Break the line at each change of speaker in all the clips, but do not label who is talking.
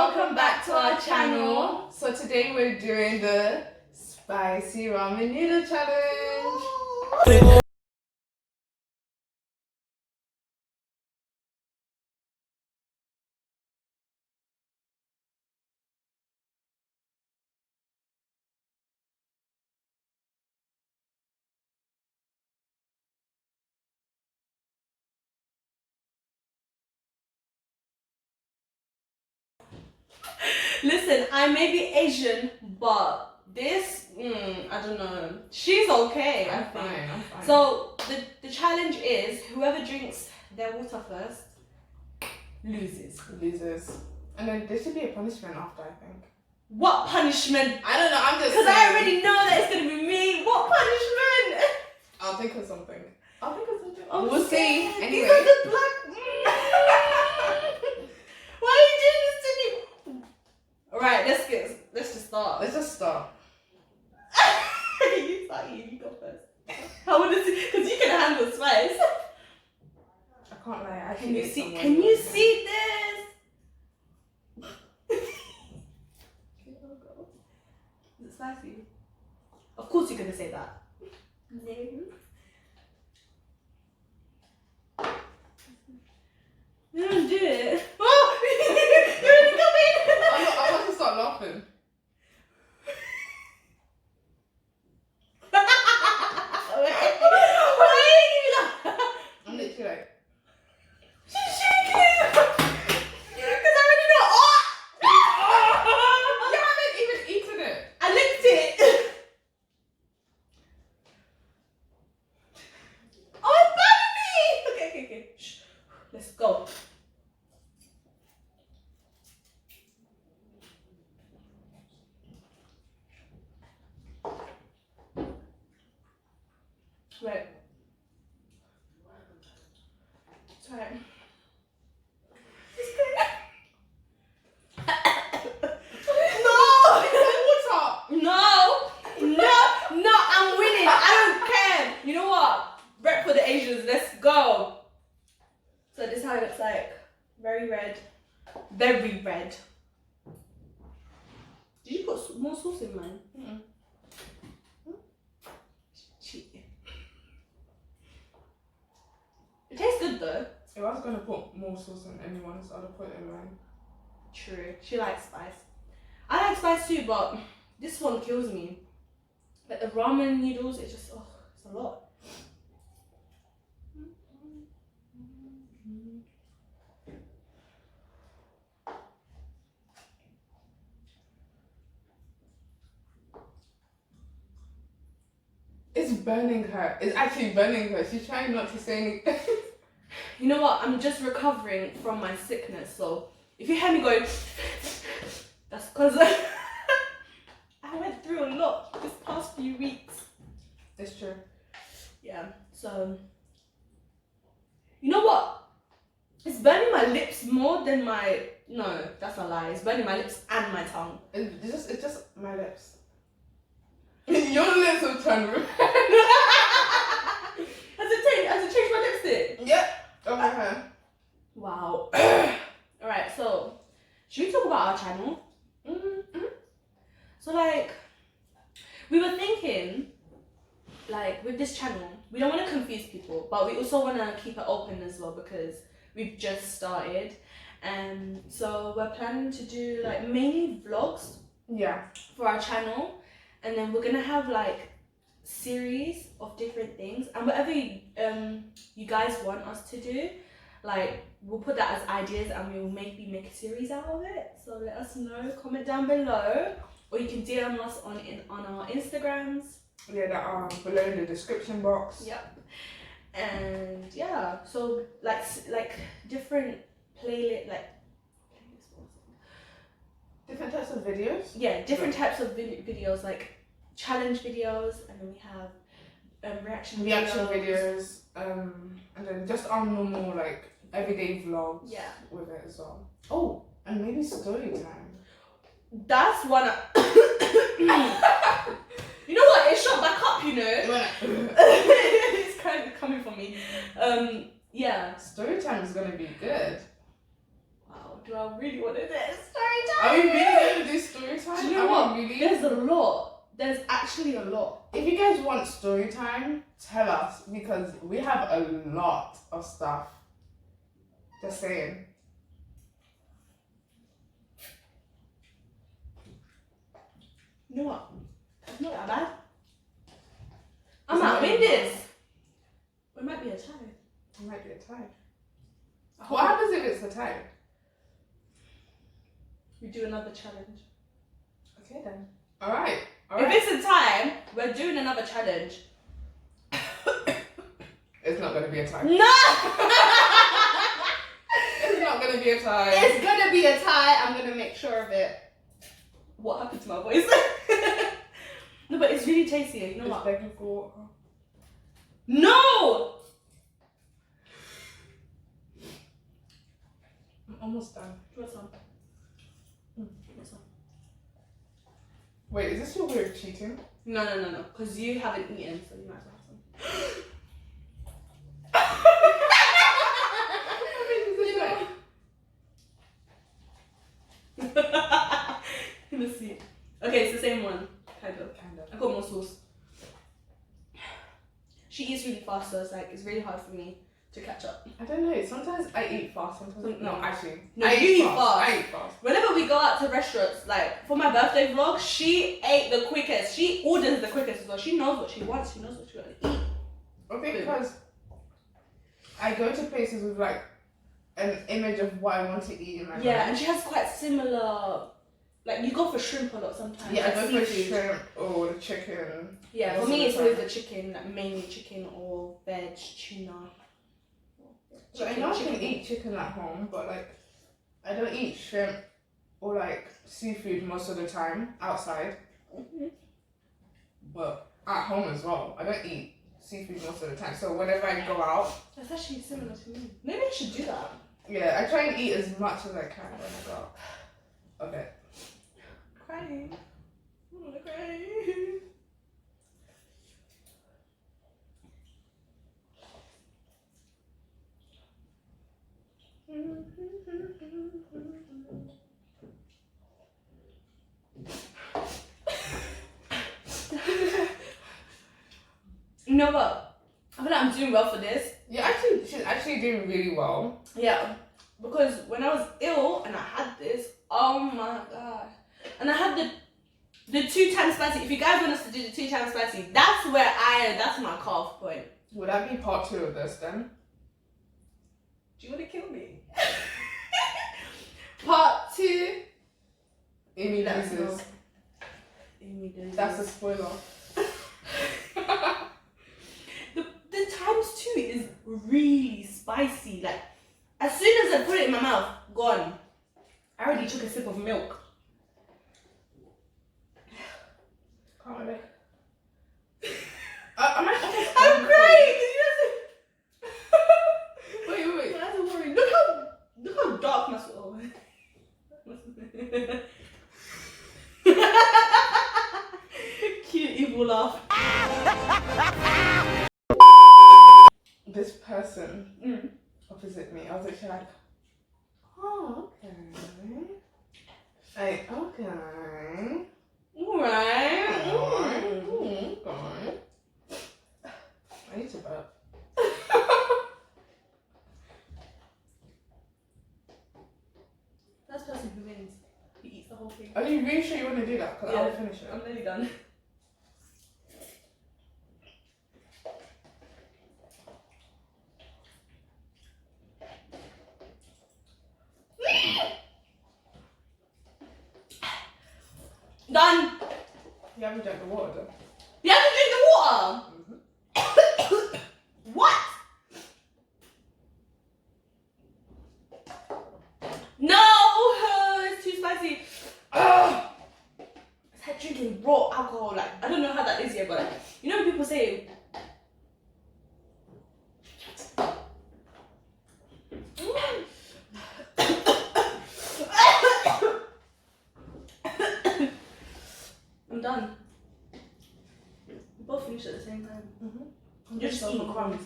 welcome back to our channel. So today we're doing the spicy ramen noodle challenge.
Listen, I may be Asian, but this, I don't know. She's okay, I think.
I'm fine.
So the challenge is whoever drinks their water first loses.
And then there should be a punishment after, I think.
What punishment?
I don't know, I'm just
Because I already know that it's gonna be me. What punishment?
I'll think of something.
I'm
We'll see.
scared.
Anyway.
These are the black. Why are you doing this to me? Alright, let's just start.
Let's just start.
You start, you go first. How would this? Because you can handle spice.
I can't lie. I
Can you see?
someone
Can you see this? Is it spicy? Of course you're gonna say that. No. You don't do it. Oh! You're already coming!
I'm about to start laughing.
Why are you laughing?
I'm literally like,
She's shaking! Because I already know.
you haven't even eaten it.
I licked it! Oh, it's burning me! Okay. Shh. Let's go. Right. Sorry. It's good. No! No, I'm winning. I don't care. You know what? Rep for the Asians. Let's go. So this is how it looks like. Very red. Very red. Did you put more sauce in mine? Cheating. It tastes good though.
If I was going to put more sauce on anyone's, I'd have put it in mine.
True. She likes spice. I like spice too, but this one kills me. Like the ramen noodles, it's just, it's a lot.
It's burning her. It's actually burning her. She's trying not to say anything.
You know what? I'm just recovering from my sickness, so if you hear me going, that's because I went through a lot this past few weeks.
It's true.
Yeah, so you know what? It's burning my lips more than my, no, that's a lie. It's burning my lips and my tongue.
It's just my lips. Your lips will turn red.
Has it changed my lipstick?
Yep. Over her.
Wow. Alright, so should we talk about our channel? So like, we were thinking, like with this channel, we don't want to confuse people, but we also want to keep it open as well because we've just started. And so we're planning to do like mainly vlogs for our channel. And then we're gonna have like series of different things, and whatever you guys want us to do, like we'll put that as ideas and we'll maybe make a series out of it. So let us know, comment down below, or you can DM us on our Instagrams.
Yeah, that are below in the description box.
Yep. And yeah, so like different
Different types of videos?
Yeah, different types of videos, like challenge videos, and then we have reaction
videos, and then just our normal like everyday vlogs with it as well. Oh, and maybe story time.
That's one. You know what? It shot back up. You know. It's kind of coming from me. Yeah.
Story time is gonna be good.
Wow. do I really want to do story time?
Are we really going to do story time?
Do you know what?
Really?
There's a lot. There's actually a lot.
If you guys want story time, tell us because we have a lot of stuff. Just saying.
You know what? It's not that bad. I might win this. It might be a tie.
It might be a tie. What happens if it's a tie?
We do another challenge.
Okay then. Alright.
If it's a tie, we're doing another challenge.
It's not going to be a tie.
No!
It's not going to be a tie.
It's going to be a tie. I'm going to make sure of it. What happened to my voice? No, but it's really tasty. You know what?
Begging for water.
No!
I'm almost done.
Do you want some?
Wait, is this your way of cheating?
No. Because you haven't eaten, so you might as well have some. Let's see. Okay, it's the same one. Kind of. I got more sauce. She eats really fast, so it's really hard for me to catch up.
I don't know. Sometimes I eat fast. Sometimes
No,
actually.
No, you eat fast.
I eat fast.
Whenever we go out to restaurants, like for my birthday vlog, she ate the quickest. She orders the quickest as well. She knows what she wants. She knows what she wants to eat.
Okay, because I go to places with like an image of what I want to eat in my mind.
And she has quite similar. Like you go for shrimp a lot sometimes.
Yeah,
like
I go for
seafood.
shrimp or chicken.
Yeah,
most
for me
of
it's
the
always
time.
the chicken, like mainly chicken or veg, tuna.
So I know I can eat chicken at home, but like I don't eat shrimp or like seafood most of the time outside. But at home as well, I don't eat seafood most of the time. So whenever I go out,
That's actually similar to me. Maybe I should do that.
yeah, I try and eat as much as I can when I go out. Okay.
Crying. I wanna cry. You know what? I feel like I'm doing well for this.
She's actually doing really well.
Yeah, because when I was ill and I had this, oh my god, and I had the 2 times spicy. If you guys want us to do the 2 times spicy, that's my cut-off point.
Would that be part 2 of this then?
Do you want to kill me? Part 2.
Amy
That's
loses. That's a spoiler.
The times 2 is really spicy. Like as soon as I put it in my mouth, gone. I already took a sip of milk.
Can't wait.
I'm crying.
Wait.
Don't worry. Look how dark my soul is. Cute evil laugh.
This person opposite me, I was actually like, oh, okay. Okay.
Alright.
Okay. I need to burp.
That's the person who wins. He eats the whole thing.
Are you really sure you want to do that? Because I'll finish it.
I'm nearly done. Done.
You haven't drank the water though.
You have to drink the water. What? No, it's too spicy. It's like drinking raw alcohol. Like I don't know how that is yet, but like, you know when people say. I'm done. We both finished at the same time.
I'm
just eating
crumbs.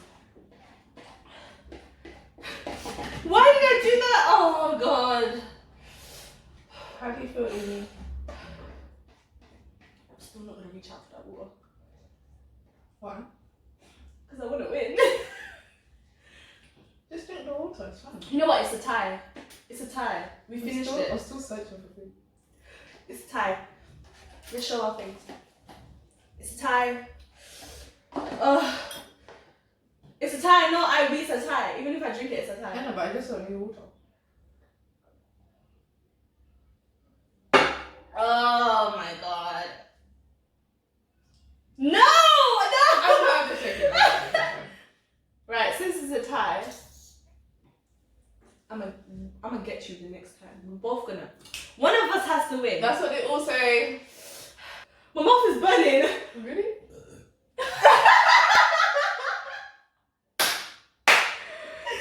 Why did I do that? Oh god.
do you feel, Umme?
I'm still not gonna reach out for that water.
Why?
Because I want to win.
Just drink the water, it's fine.
You know what? It's a tie. It's a tie. We finished it.
I'm still searching for food.
It's a tie. Let's show our things. It's a tie. It's a tie. No, it's a tie. Even if I drink it, it's a tie.
I know, but I just don't need water.
Oh my god. No!
I'm just taking it.
Right, since it's a tie, I'm gonna get you the next time. We're both gonna. One of us has to win.
That's what they all say.
My mouth is burning.
Really?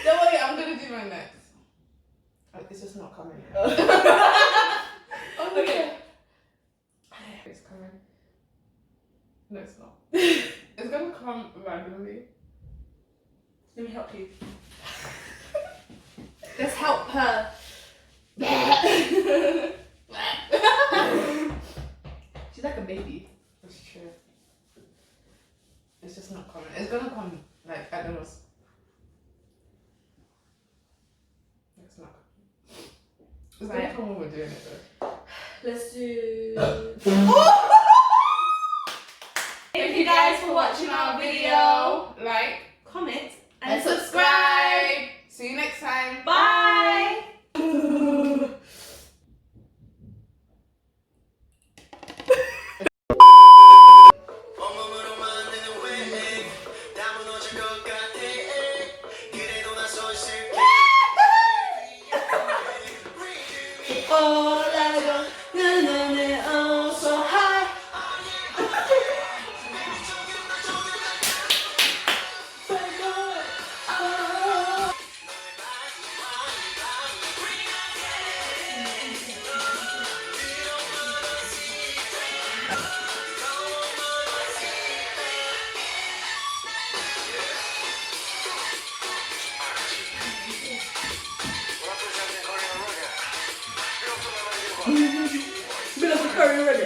Don't worry, I'm gonna do my next. It's just not coming. Okay. It's coming. No, it's not. It's gonna come randomly.
Let me help you. Let's help her. She's like a baby.
That's true. It's just not coming. It's gonna come, like, I don't know. It's not coming. It's gonna come when we're doing it though.
Let's do. Thank you guys for watching our video.
Like,
Comment,
and subscribe. See you next time.
Bye. Oh, let it go. Na, na, na, oh, so high. Bit of a curry already.